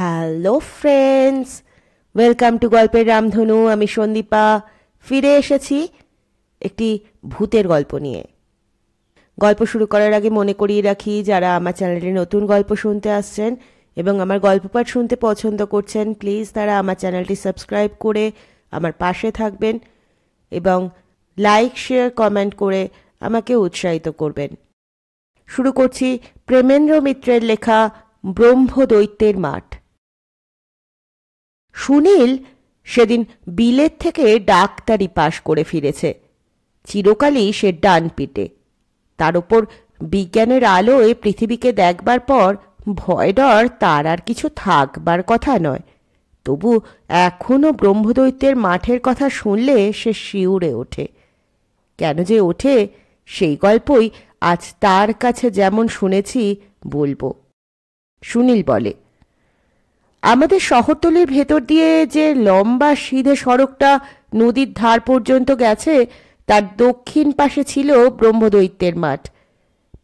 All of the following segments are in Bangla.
হ্যালো ফ্রেন্ডস, ওয়েলকাম টু গল্পের রামধনু। আমি সন্দীপা ফিরে এসেছি একটি ভূতের গল্প নিয়ে। গল্প শুরু করার আগে মনে করিয়ে রাখি, যারা আমার চ্যানেলে নতুন গল্প শুনতে আসছেন এবং আমার গল্প পাঠ শুনতে পছন্দ করছেন, প্লিজ তারা আমার চ্যানেলটি সাবস্ক্রাইব করে আমার পাশে থাকবেন এবং লাইক, শেয়ার, কমেন্ট করে আমাকে উৎসাহিত করবেন। শুরু করছি প্রেমেন্দ্র মিত্রের লেখা ব্রহ্মদৈত্যের মাঠ। সুনীল সেদিন বিলেত থেকে ডাক্তারি পাশ করে ফিরেছে। চিরকালই সে ডান পিটে। তার ওপর বিজ্ঞানের আলোয় পৃথিবীকে দেখবার পর ভয় ডর তার আর কিছু থাকবার কথা নয়। তবু এখনো ব্রহ্মদৈত্যের মাঠের কথা শুনলে সে শিউরে ওঠে। কেন যে ওঠে সেই গল্পই আজ তার কাছে যেমন শুনেছি বলবো। সুনীল বলে, আমাদের শহরতলির ভেতর দিয়ে যে লম্বা সিধে সড়কটা নদীর ধার পর্যন্ত গেছে, তার দক্ষিণ পাশে ছিল ব্রহ্মদৈত্যের মাঠ।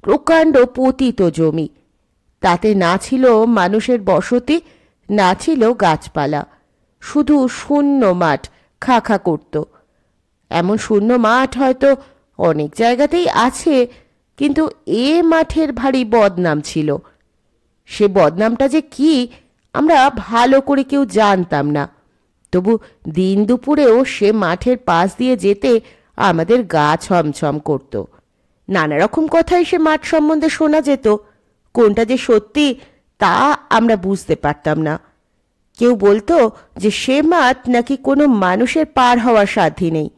প্রকাণ্ড পতিত জমি। তাতে না ছিল মানুষের বসতি, না ছিল গাছপালা, শুধু শূন্য মাঠ খা খা করত। এমন শূন্য মাঠ হয়তো অনেক জায়গাতেই আছে, কিন্তু এ মাঠের ভারী বদনাম ছিল। সে বদনামটা যে কি আমরা ভালো করে কেউ জানতাম না। তবু দিন দুপুরেও সে মাঠের পাশ দিয়ে যেতে আমাদের গা ছমছম করত। নানা রকম কথাই সে মাঠ সম্বন্ধে শোনা যেত। কোনটা যে সত্যি তা আমরা বুঝতে পারতাম না। কেউ বলতো যে সে মাঠ নাকি কোনো মানুষের পার হওয়ার সাধ্যই নেই।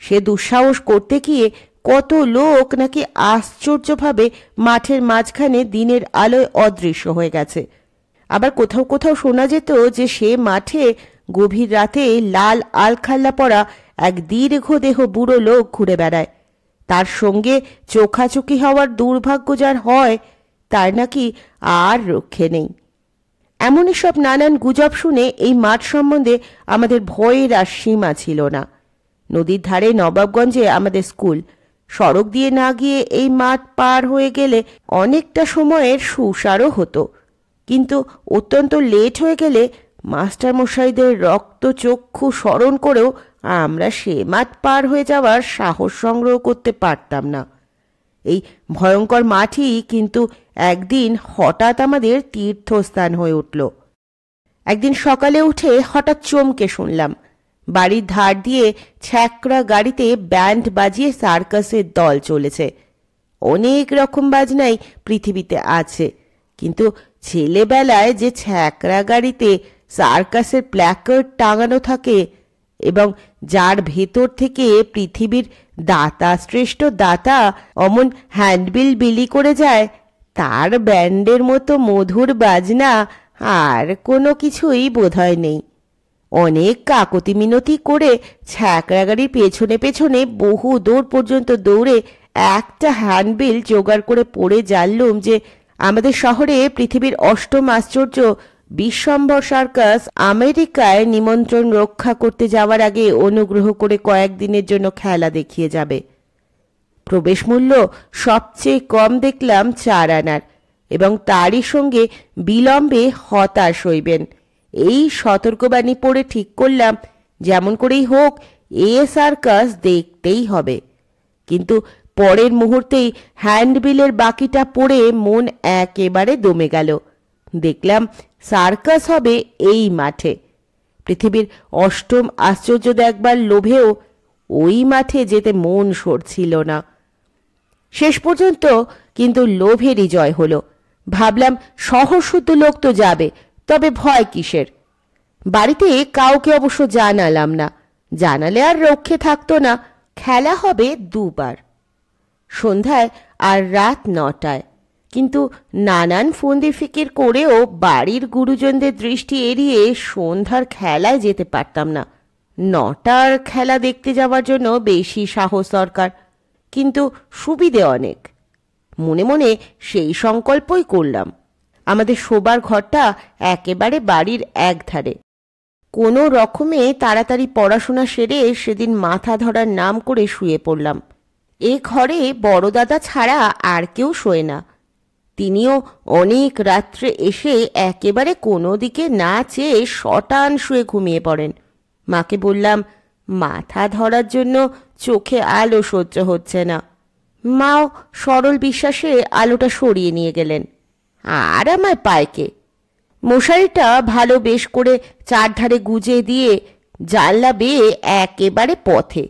সে দুঃসাহস করতে গিয়ে কত লোক নাকি আশ্চর্যভাবে মাঠের মাঝখানে দিনের আলোয় অদৃশ্য হয়ে গেছে। আবার কোথাও কোথাও শোনা যেত যে সে মাঠে গভীর রাতে লাল আলখাল্লা পরা এক দীর্ঘদেহ বুড়ো লোক ঘুরে বেড়ায়। তার সঙ্গে চোখাচোখি হওয়ার দুর্ভাগ্য যার হয়, তার নাকি আর রক্ষে নেই। এমনই সব নানান গুজব শুনে এই মাঠ সম্বন্ধে আমাদের ভয়ের আর সীমা ছিল না। নদীর ধারে নবাবগঞ্জে আমাদের স্কুল। সড়ক দিয়ে না গিয়ে এই মাঠ পার হয়ে গেলে অনেকটা সময়ের সুসারও হতো, কিন্তু অত্যন্ত লেট হয়ে গেলে মাস্টারমশাইদের রক্তচক্ষু স্মরণ করেও আমরা সে মাঠ পার হয়ে যাওয়ার সাহস সংগ্রহ করতে পারতাম না। এই ভয়ঙ্কর মাঠই কিন্তু একদিন হঠাৎ আমাদের তীর্থস্থান হয়ে উঠল। একদিন সকালে উঠে হঠাৎ চমকে শুনলাম বাড়ির ধার দিয়ে ছ্যাকড়া গাড়িতে ব্যান্ড বাজিয়ে সার্কাসের দল চলেছে। অনেক রকম বাজনাই পৃথিবীতে আছে, কিন্তু ছেলেবেলায় যে ছ্যাকড়া গাড়িতে সার্কাসের প্ল্যাকার্ড টাঙানো থাকে এবং যার ভেতর থেকে পৃথিবীর দাতা শ্রেষ্ঠ দাতা অমন হ্যান্ডবিল বিলি করে যায়, তার ব্যান্ডের মতো মধুর বাজনা আর কোনো কিছুই বোধহয় নেই। অনেক কাকতি মিনতি করে ছ্যাকড়া গাড়ির পেছনে পেছনে বহু দূর পর্যন্ত দৌড়ে একটা হ্যান্ডবিল জোগাড় করে পড়ে জানলুম যে আমাদের শহরে পৃথিবীর অষ্টম আশ্চর্য বিশ্বম্ভর সার্কাস আমেরিকায় নিমন্ত্রণ রক্ষা করতে যাওয়ার আগে অনুগ্রহ করে কয়েকদিনের জন্য খেলা দেখিয়ে যাবে। প্রবেশ মূল্য সবচেয়ে কম দেখলাম 4 আনার, এবং তারই সঙ্গে বিলম্বে হতাশ হইবেন। এই সতর্কবাণী পড়ে ঠিক করলাম যেমন করেই হোক এ সার্কাস দেখতেই হবে। কিন্তু পরের মুহূর্তেই হ্যান্ডবিলের বাকিটা পড়ে মন একেবারে দমে গেল। দেখলাম সার্কাস হবে এই মাঠে। পৃথিবীর অষ্টম আশ্চর্য দেখবার লোভেও ওই মাঠে যেতে মন সরছিল না। শেষ পর্যন্ত কিন্তু লোভেরই জয় হলো। ভাবলাম শহরশুদ্ধ লোক তো যাবে, তবে ভয় কিসের। বাড়িতে কাউকে অবশ্য জানালাম না, জানালে আর রক্ষে থাকতো না। খেলা হবে 2 বার, সন্ধ্যায় আর রাত 9টায়। কিন্তু নানান ফন্দি ফিকির করেও বাড়ির গুরুজনদের দৃষ্টি এড়িয়ে সন্ধ্যার খেলায় যেতে পারতাম না। 9টার খেলা দেখতে যাওয়ার জন্য বেশি সাহস দরকার, কিন্তু সুবিধে অনেক। মনে মনে সেই সংকল্পই করলাম। আমাদের শোবার ঘরটা একেবারে বাড়ির একধারে। কোনো রকমে তাড়াতাড়ি পড়াশোনা সেরে সেদিন মাথা ধরার নাম করে শুয়ে পড়লাম। এ ঘরে বড় দাদা ছাড়া আর কেউ শোয় না। তিনিও অনেক রাত্রে এসে একেবারে কোনো দিকে না চেয়ে শটান শুয়ে ঘুমিয়ে পড়েন। মাকে বললাম, মাথা ধরার জন্য চোখে আলো সহ্য হচ্ছে না। মাও সরল বিশ্বাসে আলোটা সরিয়ে নিয়ে গেলেন। আর আমায় পায়কে মশারিটা ভালো বেশ করে চারধারে গুজে দিয়ে জানলা বেয়ে একেবারে পথে।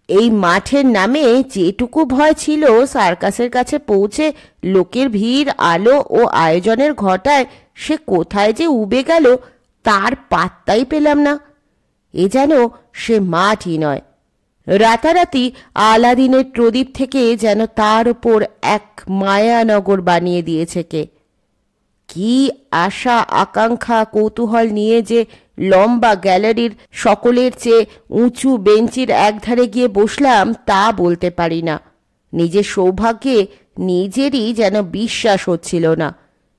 এই মাঠের নামে যেটুকু ভয় ছিল সার্কাসের কাছে পৌঁছে লোকের ভিড়, আলো ও আয়োজনের ঘটায় সে কোথায় যে উবে গেল তার পাত্তাই পেলাম না। এ যেন সে মাঠই নয়, রাতারাতি আলাদিনের প্রদীপ থেকে যেন তার ওপর এক মায়ানগর বানিয়ে দিয়েছে কে। কি আশা আকাঙ্ক্ষা কৌতূহল নিয়ে যে লম্বা গ্যালারির সকলের চেয়ে উঁচু বেঞ্চির একধারে গিয়ে বসলাম তা বলতে পারি না। নিজের সৌভাগ্যে নিজেরই যেন বিশ্বাস হচ্ছিল না।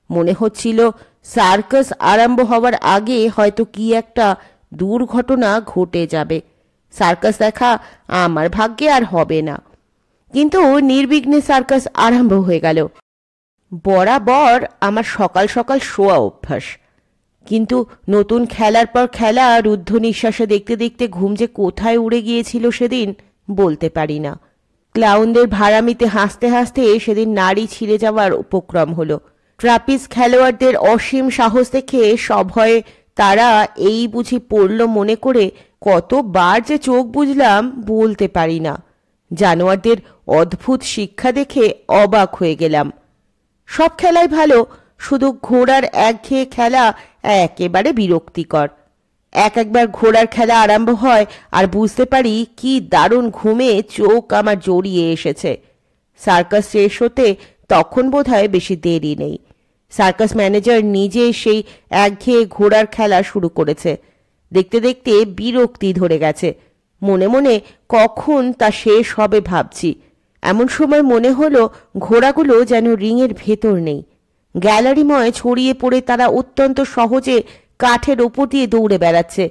মনে হচ্ছিল সার্কাস আরম্ভ হওয়ার আগে হয়তো কি একটা দুর্ঘটনা ঘটে যাবে। সার্কাস দেখা আমার ভাগ্যে আর হবে না। কিন্তু নির্বিঘ্নে সার্কাস আরম্ভ হয়ে গেল। বরাবর আমার সকাল সকাল শোয়া অভ্যাস, কিন্তু নতুন খেলার পর খেলা রুদ্ধ নিঃশ্বাসে দেখতে দেখতে ঘুম যে কোথায় উড়ে গিয়েছিল সেদিন বলতে পারি না। ক্লাউনদের ভাড়ামিতে হাসতে হাসতে সেদিন নাড়ি ছিঁড়ে যাওয়ার উপক্রম হলো। ট্রাপিজ খেলোয়াড়দের অসীম সাহস দেখে সভয়ে তারা এই বুঝি পড়ল মনে করে কতবার যে চোখ বুঝলাম বলতে পারি না। জানোয়ারদের অদ্ভুত শিক্ষা দেখে অবাক হয়ে গেলাম। সব খেলাই ভালো, শুধু ঘোড়ার একঘেয়ে খেলা একেবারে বিরক্তিকর। একবার ঘোড়ার খেলা আরম্ভ হয় আর বুঝতে পারি কি দারুণ ঘুমে চোখ আমার জড়িয়ে এসেছে। সার্কাস শেষ হতে তখন বোধহয় বেশি দেরি নেই। সার্কাস ম্যানেজার নিজে সেই একঘেয়ে ঘোড়ার খেলা শুরু করেছে। দেখতে দেখতে বিরক্তি ধরে গেছে। মনে মনে কখন তা শেষ হবে ভাবছি। এমন সময় মনে হলো ঘোড়াগুলো যেন রিংয়ের ভেতর নেই। গ্যালারিময় ছড়িয়ে পড়ে তারা অত্যন্ত সহজে কাঠের ওপর দিয়ে দৌড়ে বেড়াচ্ছে।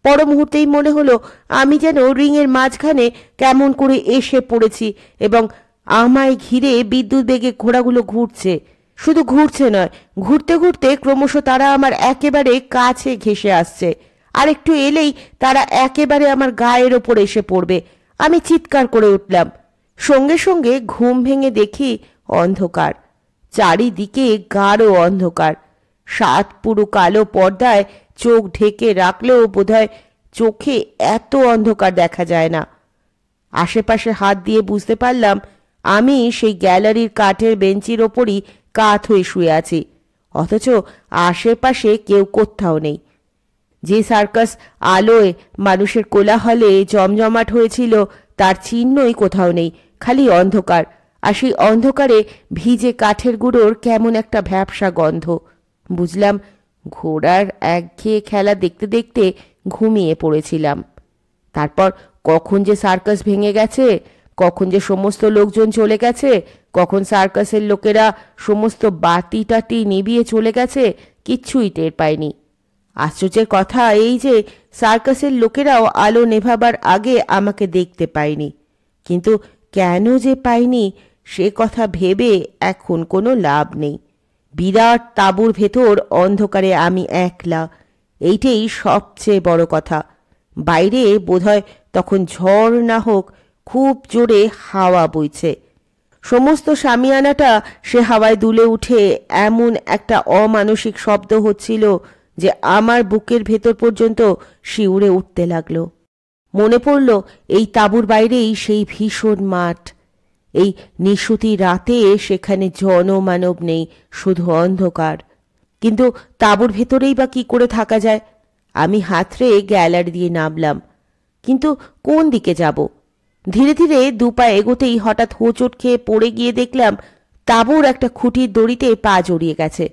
পর মুহূর্তেই মনে হলো আমি যেন রিংয়ের মাঝখানে কেমন করে এসে পড়েছি এবং আমায় ঘিরে বিদ্যুৎ বেগে ঘোড়াগুলো ঘুরছে। শুধু ঘুরছে নয়, ঘুরতে ঘুরতে ক্রমশ তারা আমার একেবারে কাছে ঘেঁষে আসছে। আর একটু এলেই তারা একেবারে আমার গায়ের ওপর এসে পড়বে। আমি চিৎকার করে উঠলাম। সঙ্গে সঙ্গে ঘুম ভেঙে দেখি অন্ধকার, চারিদিকে গাঢ় অন্ধকার। সাত পুরো কালো পর্দায় চোখ ঢেকে রাখলেও বোধহয় চোখে এত অন্ধকার দেখা যায় না। আশেপাশে হাত দিয়ে বুঝতে পারলাম আমি সেই গ্যালারির কাঠের বেঞ্চির ওপরই কাত হয়ে শুয়ে আছি, অথচ আশেপাশে কেউ কোথাও নেই। যে সার্কাস আলোয় মানুষের কোলাহলে জমজমাট হয়েছিল তার চিহ্নই কোথাও নেই, খালি অন্ধকার। আর সেই অন্ধকারে ভিজে কাঠের গুঁড়োর কেমন একটা ভ্যাপসা গন্ধ। বুঝলাম ঘোড়ার একঘেয়ে খেলা দেখতে দেখতে ঘুমিয়ে পড়েছিলাম। তারপর কখন যে সার্কাস ভেঙে গেছে, কখন যে সমস্ত লোকজন চলে গেছে, কখন সার্কাসের লোকেরা সমস্ত বাতি টাতি নিভিয়ে চলে গেছে, কিচ্ছুই টের পাইনি। আশ্চর্যের কথা এই যে সার্কাসের লোকেরাও আলো নেভাবার আগে আমাকে দেখতে পায়নি। কিন্তু কেন যে পাইনি সে কথা ভেবে এখন কোনো লাভ নেই। বিরাট তাঁবুর ভেতর অন্ধকারে আমি একলা, এইটাই সবচেয়ে বড় কথা। বাইরে বোধহয় তখন ঝড় না হোক খুব জোরে হাওয়া বইছে। সমস্ত শামিয়ানাটা সে হাওয়ায় দুলে উঠে এমন একটা অমানসিক শব্দ হচ্ছিল যে আমার বুকের ভেতর পর্যন্ত শিউরে উঠতে লাগলো। মনে পড়ল এই তাঁবুর বাইরেই সেই ভীষণ মাঠ। এই নিশুতি রাতে সেখানে জনমানব নেই, শুধু অন্ধকার। কিন্তু তাঁবুর ভেতরেই বা কি করে থাকা যায়? আমি হাতড়ে গ্যালারি দিয়ে নামলাম, কিন্তু কোন দিকে যাব? ধীরে ধীরে দুপা এগোতেই হঠাৎ হোঁচট খেয়ে পড়ে গিয়ে দেখলাম তাঁবুর একটা খুঁটির দড়িতে পা জড়িয়ে গেছে।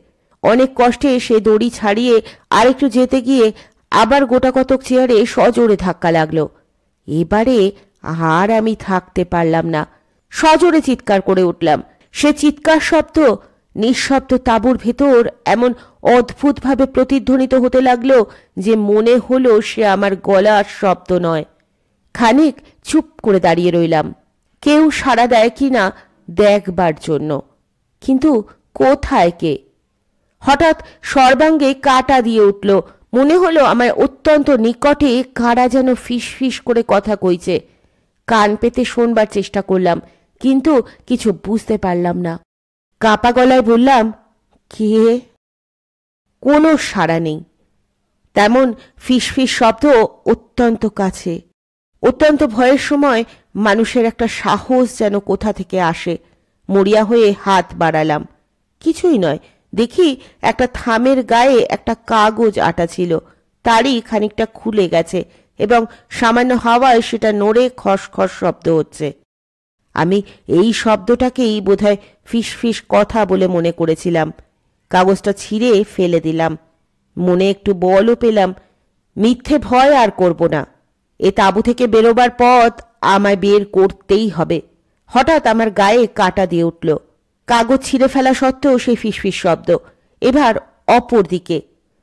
অনেক কষ্টে সে দড়ি ছাড়িয়ে আরেকটু যেতে গিয়ে আবার গোটা কতক চেয়ারে সজোরে ধাক্কা লাগলো। এবারে আর আমি থাকতে পারলাম না, সজোরে চিৎকার করে উঠলাম। সে চিৎকার শব্দ নিঃশব্দ তাঁবুর ভেতর এমন অদ্ভুতভাবে প্রতিধ্বনিত হতে লাগলো যে মনে হলো সে আমার গলার শব্দ নয়। খানিক চুপ করে দাঁড়িয়ে রইলাম, কেউ সাড়া দেয় কি না দেখবার জন্য। কিন্তু কোথায় কে? হঠাৎ সর্বাঙ্গে কাঁটা দিয়ে উঠল। মনে হলো আমার অত্যন্ত নিকটে কারা যেন ফিস ফিস করে কথা কইছে। কান পেতে শোনবার চেষ্টা করলাম, কিন্তু কিছু বুঝতে পারলাম না। কাঁপা গলায় বললাম, কে? কোনো সাড়া নেই। তেমন ফিস ফিস শব্দ অত্যন্ত কাছে। অত্যন্ত ভয়ের সময় মানুষের একটা সাহস যেন কোথা থেকে আসে। মরিয়া হয়ে হাত বাড়ালাম। কিছুই নয়। দেখি একটা থামের গায়ে একটা কাগজ আটা ছিল, তারই খানিকটা খুলে গেছে এবং সামান্য হাওয়ায় সেটা নড়ে খসখস শব্দ হচ্ছে। আমি এই শব্দটাকেই বোধহয় ফিস ফিস কথা বলে মনে করেছিলাম। কাগজটা ছিঁড়ে ফেলে দিলাম। মনে একটু বলও পেলাম। মিথ্যে ভয় আর করব না। এ তাঁবু থেকে বেরোবার পথ আমায় বের করতেই হবে। হঠাৎ আমার গায়ে কাঁটা দিয়ে উঠল। কাগজ ছিঁড়ে ফেলা সত্ত্বেও সেই ফিসফিস শব্দ। এবার অপর দিকে।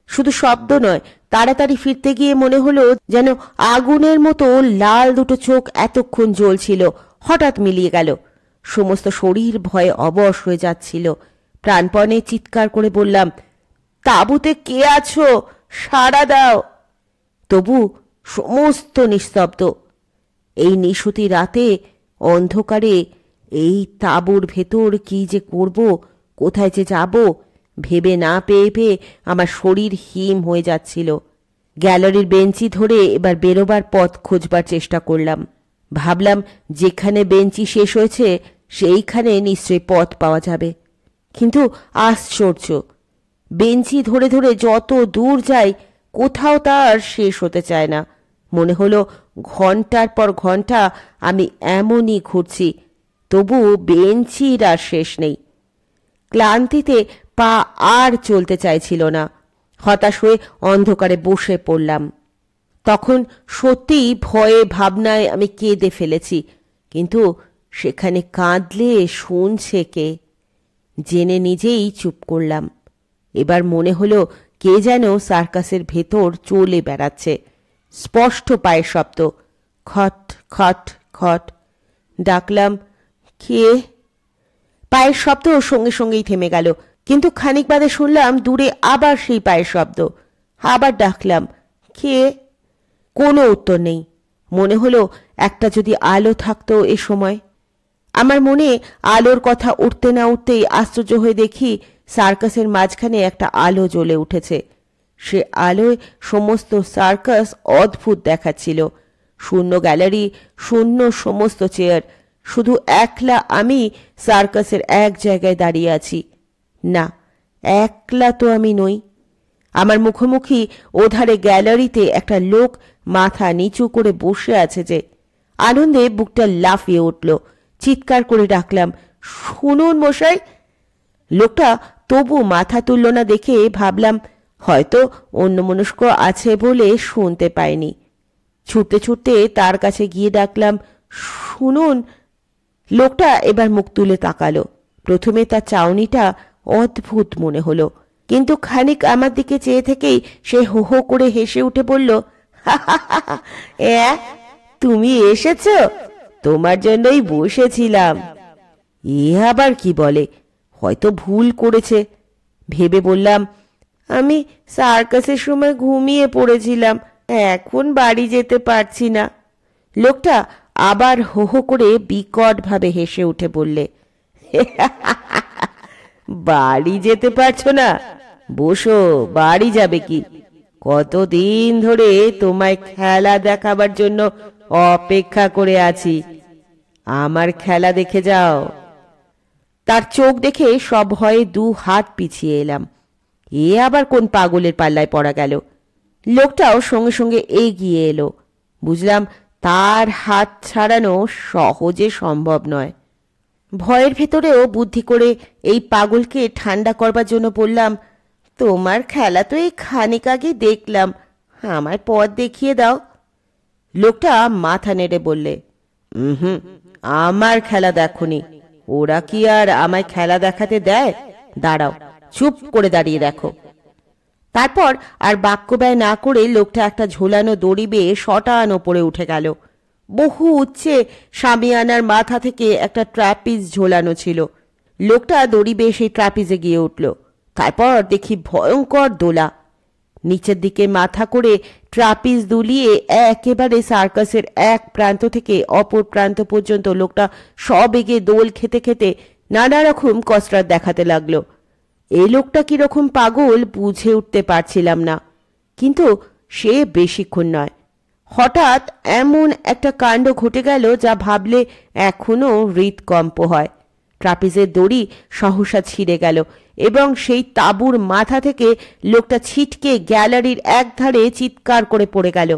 শুধু শব্দ নয়, তাড়াতাড়ি ফিরতে গিয়ে মনে হলো যেন আগুনের মতো লাল দুটো চোখ এতক্ষণ জ্বলছিল, হঠাৎ মিলিয়ে গেল। সমস্ত শরীর ভয়ে অবশ হয়ে যাচ্ছিল। প্রাণপণে চিৎকার করে বললাম, তাঁবুতে কে আছো? সাড়া দাও। তবু সমস্ত নিস্তব্ধ। এই নিশুতি রাতে অন্ধকারে এই তাঁবুর ভেতর কি যে করব, কোথায় যে যাব, ভেবে না পেয়ে আমার শরীর হিম হয়ে যাচ্ছিল। গ্যালারির বেঞ্চি ধরে এবার বেরোবার পথ খোঁজবার চেষ্টা করলাম। ভাবলাম যেখানে বেঞ্চি শেষ হয়েছে সেইখানে নিশ্চয়ই পথ পাওয়া যাবে। কিন্তু আশ্চর্য, বেঞ্চি ধরে ধরে যত দূর যাই কোথাও তার শেষ হতে চায় না। মনে হলো ঘন্টার পর ঘন্টা আমি এমনই ঘুরছি, তবু বেঞ্চির আর শেষ নেই। ক্লান্তিতে পা আর চলতে চাইছিল না। হতাশ হয়ে অন্ধকারে বসে পড়লাম। তখন সত্যিই ভয়ে ভাবনায় আমি কেঁদে ফেলেছি, কিন্তু সেখানে কাঁদলে শুনছে কে? জেনে নিজেই চুপ করলাম। এবার মনে হলো কে যেন সার্কাসের ভেতর চলে বেড়াচ্ছে। স্পষ্ট পায়ের শব্দ, খট খট খট। ডাকলাম, কে? পায়ের শব্দ সঙ্গে সঙ্গেই থেমে গেল, কিন্তু খানিক বাদে শুনলাম দূরে আবার সেই পায়ের শব্দ। আবার ডাকলাম, কে? কোনো উত্তর নেই। মনে হলো একটা যদি আলো থাকতো এ সময়। আমার মনে আলোর কথা উঠতে না উঠতেই আশ্চর্য হয়ে দেখি সার্কাসের মাঝখানে একটা আলো জ্বলে উঠেছে। সে আলোয় সমস্ত সার্কাস অদ্ভুত দেখাচ্ছিল। শূন্য গ্যালারি, শূন্য সমস্ত চেয়ার, শুধু একলা আমি সার্কাসের এক জায়গায় দাঁড়িয়ে আছি। না, একলা তো আমি নই। আমার মুখোমুখি ওধারে গ্যালারিতে একটা লোক মাথা নিচু করে বসে আছে যে। আনন্দে বুকটা লাফিয়ে উঠল। চিৎকার করে ডাকলাম, শুনুন মশাই। লোকটা তবু মাথা তুলল না দেখে ভাবলাম হয়তো অন্যমনস্ক আছে বলে শুনতে পায়নি। ছুটতে ছুটতে তার কাছে গিয়ে ডাকলাম, শুনুন। লোকটা এবার মুখ তুলে তাকালো। প্রথমে তার চাউনিটা অদ্ভুত মনে হলো, কিন্তু খানিক আমার দিকে চেয়ে থেকেই সে হো হো করে হেসে উঠে বলল, তুমি এসেছ? তোমার জন্যই বসেছিলাম। এ আবার কি বলে? হয়তো ভুল করেছে ভেবে বললাম, আমি সার্কাসের সময় ঘুমিয়ে পড়েছিলাম, এখন বাড়ি যেতে পারছি না। লোকটা আবার হো হো করে বিকট ভাবে হেসে উঠে বললে, বাড়ি যেতে পারছো না? বসো, বাড়ি যাবে কি? কতদিন ধরে তোমায় খেলা দেখাবার জন্য অপেক্ষা করে আছি। আমার খেলা দেখে যাও। তার চোখ দেখে সব ভয়ে দু হাত পিছিয়ে এলাম। এ আবার কোন পাগলের পাল্লায় পড়া গেল? লোকটাও সঙ্গে সঙ্গে এগিয়ে এলো। বুঝলাম তার হাত ছাড়ানো সহজে সম্ভব নয়। ভয়ের ভেতরেও বুদ্ধি করে এই পাগলকে ঠান্ডা করবার জন্য বললাম, তোমার খেলা তো এই খানিক আগে দেখলাম, আমায় পথ দেখিয়ে দাও। লোকটা মাথা নেড়ে বললে, আমার খেলা দেখনি। ওরা কি আর আমায় খেলা দেখাতে দেয়? দাঁড়াও, চুপ করে দাঁড়িয়ে দেখো। তারপর আর বাক্য ব্যয় না করে লোকটা একটা ঝোলানো দড়ি বেয়ে শটান ওপরে উঠে গেল। বহু উচ্চে সামিয়ানার মাথা থেকে একটা ট্র্যাপিজ ঝোলানো ছিল। লোকটা দড়ি বেয়ে সেই ট্রাপিজে গিয়ে উঠল। তারপর দেখি ভয়ঙ্কর দোলা। নিচের দিকে মাথা করে ট্রাপিজ দুলিয়ে একেবারে সার্কাসের এক প্রান্ত থেকে অপর প্রান্ত পর্যন্ত লোকটা সবেগে দোল খেতে খেতে নানা রকম কসরত দেখাতে লাগলো। এই লোকটা কিরকম পাগল বুঝে উঠতে পারছিলাম না, কিন্তু সে বেশিক্ষণ নয়। হঠাৎ এমন একটা কাণ্ড ঘটে গেল যা ভাবলে এখনো হৃদকম্প হয়। ট্রাপিজের দড়ি সহসা ছিঁড়ে গেল এবং সেই তাঁবুর মাথা থেকে লোকটা ছিটকে গ্যালারির একধারে চিৎকার করে পড়ে গেল।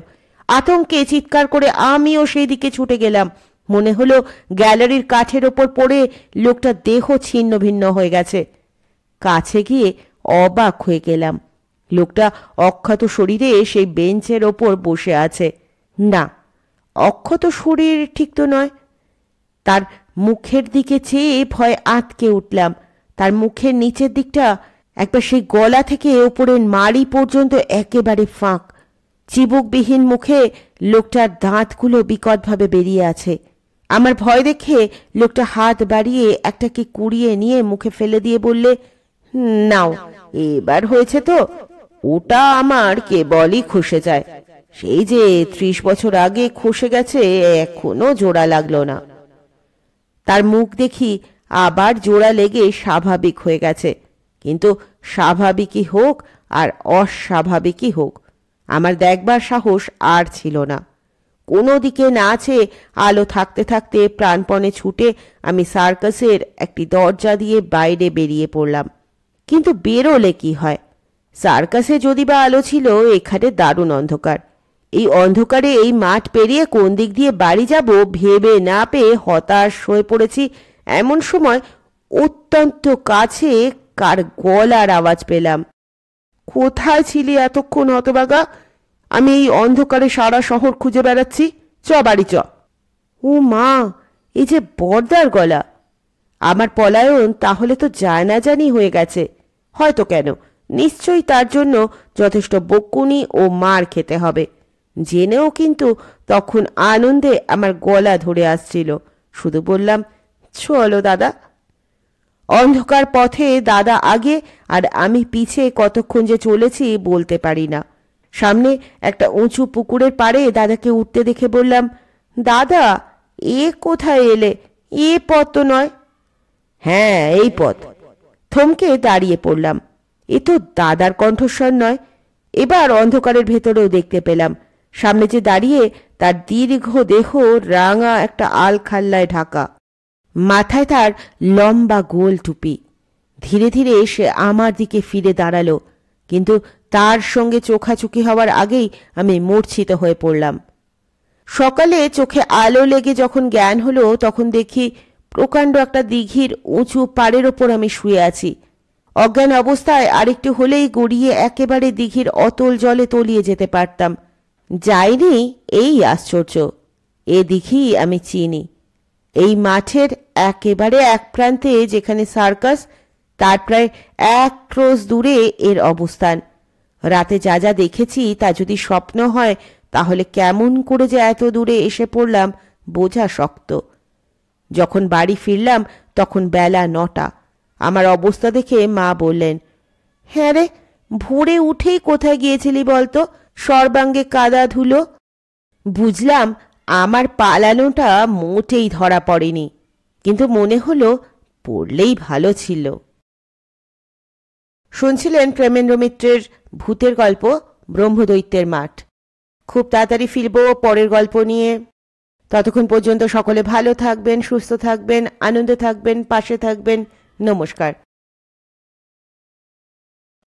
আতঙ্কে চিৎকার করে আমিও সেই দিকে ছুটে গেলাম। মনে হলো গ্যালারির কাঠের ওপর পড়ে লোকটা দেহ ছিন্ন ভিন্ন হয়ে গেছে। কাছে গিয়ে অবাক হয়ে গেলাম। লোকটা অক্ষত শরীরে সেই বেঞ্চের ওপর বসে আছে। না, অক্ষত শরীর ঠিক তো নয়। তার মুখের দিকে চেয়ে ভয় আঁতকে উঠলাম। তার মুখের নিচের দিকটা একবার সেই গলা থেকে ওপরের মাড়ি পর্যন্ত একেবারে ফাঁক। চিবুকবিহীন মুখে লোকটার দাঁতগুলো বিকটভাবে বেরিয়ে আছে। আমার ভয় দেখে লোকটা হাত বাড়িয়ে একটা কি কুড়িয়ে নিয়ে মুখে ফেলে দিয়ে বললে, নাও, এবার হয়েছে তো। ওটা আমার কেবলই খসে যায়। সেই যে 30 বছর আগে খসে গেছে, এখনো জোড়া লাগলো না। তার মুখ দেখি আবার জোড়া লেগে স্বাভাবিক হয়ে গেছে। কিন্তু স্বাভাবিকই হোক আর অস্বাভাবিকই হোক, আমার দেখবার সাহস আর ছিল না। কোনো দিকে না আছে, আলো থাকতে থাকতে প্রাণপণে ছুটে আমি সার্কাসের একটি দরজা দিয়ে বাইরে বেরিয়ে পড়লাম। কিন্তু বেরোলে কি হয়? সার্কাসে যদি বা আলো ছিল, এখানে দারুণ অন্ধকার। এই অন্ধকারে এই মাঠ পেরিয়ে কোন দিক দিয়ে বাড়ি যাব ভেবে না পেয়ে হতাশ হয়ে পড়েছি। এমন সময় অত্যন্ত কাছে কার গলার আওয়াজ পেলাম। কোথায় ছিলি এতক্ষণ হতবাগা? আমি এই অন্ধকারে সারা শহর খুঁজে বেড়াচ্ছি, চ বাড়ি চ। ও মা, এই যে বর্দার গলা! আমার পলায়ন তাহলে তো জানাজানি হয়ে গেছে। হয়তো কেন, নিশ্চয়ই তার জন্য যথেষ্ট বকুনি ও মার খেতে হবে। জেনেও কিন্তু তখন আনন্দে আমার গলা ধরে আসছিল। শুধু বললাম, চলো দাদা। অন্ধকার পথে দাদা আগে আর আমি পিছে কতক্ষণ যে চলেছি বলতে পারি না। সামনে একটা উঁচু পুকুরের পাড়ে দাদাকে উঠতে দেখে বললাম, দাদা, এ কোথায় এলে? এ পথ তো নয়। হ্যাঁ, এই পথ। থমকে দাঁড়িয়ে পড়লাম। এ তো দাদার কণ্ঠস্বর নয়। এবার অন্ধকারের ভেতরেও দেখতে পেলাম সামনে যে দাঁড়িয়ে, তার দীর্ঘ দেহ রাঙা একটা আলখাল্লায় ঢাকা। মাথায় তার লম্বা গোল টুপি। ধীরে ধীরে সে আমার দিকে ফিরে দাঁড়ালো, কিন্তু তার সঙ্গে চোখাচোখি হওয়ার আগেই আমি মূর্ছিত হয়ে পড়লাম। সকালে চোখে আলো লেগে যখন জ্ঞান হলো, তখন দেখি প্রকাণ্ড একটা দিঘির উঁচু পাড়ের ওপর আমি শুয়ে আছি। অজ্ঞান অবস্থায় আরেকটু হলেই গড়িয়ে একেবারে দিঘির অতল জলে তলিয়ে যেতে পারতাম। যাইনি, এই আশ্চর্য। এ দিঘি আমি চিনি। এই মাঠের একেবারে এক প্রান্তে যেখানে সার্কাস, তার প্রায় 1 ক্রোশ দূরে এর অবস্থান। রাতে যা যা দেখেছি তা যদি স্বপ্ন হয়, তাহলে কেমন করে যে এত দূরে এসে পড়লাম বোঝা শক্ত। যখন বাড়ি ফিরলাম তখন বেলা 9টা। আমার অবস্থা দেখে মা বললেন, হ্যাঁ রে, ভোরে উঠেই কোথায় গিয়েছিলি বলতো? সর্বাঙ্গে কাদা ধুলো। বুঝলাম আমার পালানোটা মোটেই ধরা পড়েনি, কিন্তু মনে হলো পড়লেই ভালো ছিল। শুনছিলেন প্রেমেন্দ্র মিত্রের ভূতের গল্প ব্রহ্মদৈত্যের মাঠ। খুব তাড়াতাড়ি ফিরব পরের গল্প নিয়ে। ততক্ষণ পর্যন্ত সকলে ভালো থাকবেন, সুস্থ থাকবেন, আনন্দে থাকবেন, পাশে থাকবেন। নমস্কার।